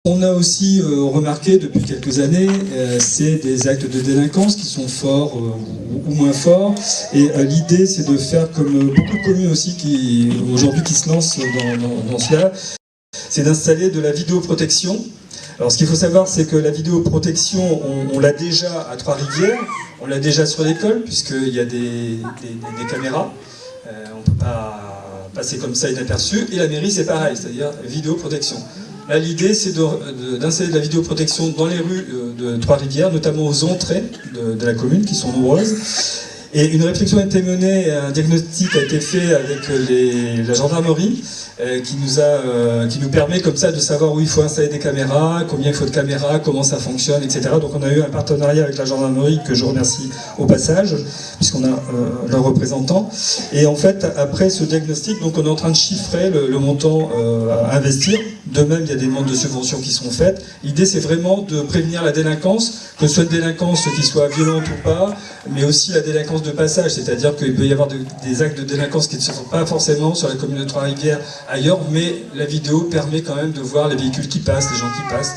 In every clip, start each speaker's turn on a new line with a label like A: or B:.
A: On a aussi remarqué depuis quelques années, c'est des actes de délinquance qui sont forts ou moins forts. Et l'idée, c'est de faire comme beaucoup de communes aussi qui aujourd'hui qui se lancent dans cela, c'est d'installer de la vidéoprotection. Alors ce qu'il faut savoir, c'est que la vidéoprotection, on l'a déjà à Trois-Rivières, on l'a déjà sur l'école, puisqu'il y a des caméras. On ne peut pas passer comme ça inaperçu. Et la mairie, c'est pareil, c'est-à-dire vidéoprotection. Là, l'idée, c'est d'installer de la vidéoprotection dans les rues de Trois-Rivières, notamment aux entrées de la commune, qui sont nombreuses. Et une réflexion a été menée, un diagnostic a été fait avec la gendarmerie, qui nous permet comme ça de savoir où il faut installer des caméras, combien il faut de caméras, comment ça fonctionne, etc. Donc on a eu un partenariat avec la gendarmerie que je remercie au passage, puisqu'on a leur représentant. Et en fait, après ce diagnostic, donc on est en train de chiffrer le montant à investir. De même, il y a des demandes de subventions qui sont faites. L'idée, c'est vraiment de prévenir la délinquance, que ce soit une délinquance qui soit violente ou pas, mais aussi la délinquance de passage, c'est-à-dire qu'il peut y avoir des actes de délinquance qui ne se font pas forcément sur la commune de Trois-Rivières ailleurs, mais la vidéo permet quand même de voir les véhicules qui passent, les gens qui passent.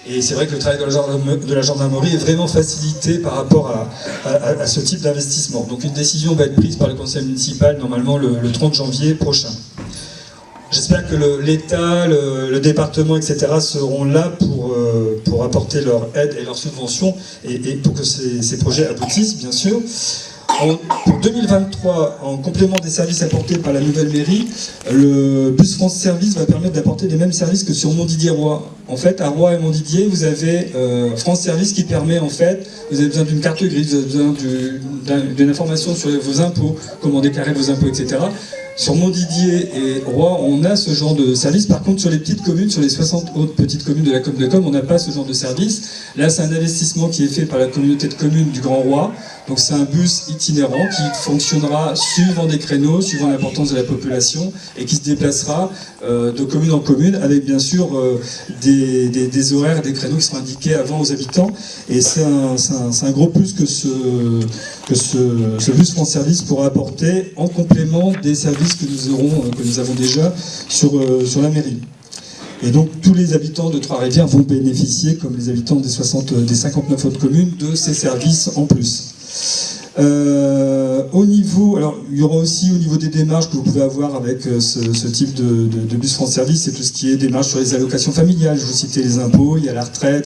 A: Et c'est vrai que le travail de la gendarmerie est vraiment facilité par rapport à ce type d'investissement. Donc une décision va être prise par le conseil municipal normalement le 30 janvier prochain. J'espère que l'État, le département, etc. seront là pour apporter leur aide et leur subvention et pour que ces projets aboutissent, bien sûr. Pour 2023, en complément des services apportés par la nouvelle mairie, le bus France Service va permettre d'apporter les mêmes services que sur Montdidier-Roi. En fait, à Roi et Montdidier, vous avez France Service qui permet, en fait, vous avez besoin d'une carte grise, vous avez besoin d'une information sur vos impôts, comment déclarer vos impôts, etc. Sur Montdidier et Roi, on a ce genre de service. Par contre, sur les petites communes, sur les 60 autres petites communes de la commune de Com, on n'a pas ce genre de service. Là, c'est un investissement qui est fait par la communauté de communes du Grand Roi. Donc c'est un bus itinérant qui fonctionnera suivant des créneaux, suivant l'importance de la population, et qui se déplacera de commune en commune, avec bien sûr des horaires, des créneaux qui seront indiqués avant aux habitants. Et c'est un gros plus que ce bus France Service pourra apporter en complément des services que nous avons déjà sur la mairie. Et donc tous les habitants de Trois-Rivières vont bénéficier, comme les habitants des 59 autres communes, de ces services en plus. Alors, il y aura aussi au niveau des démarches que vous pouvez avoir avec ce type de bus France Service, c'est tout ce qui est démarches sur les allocations familiales. Je vous citais les impôts, il y a la retraite,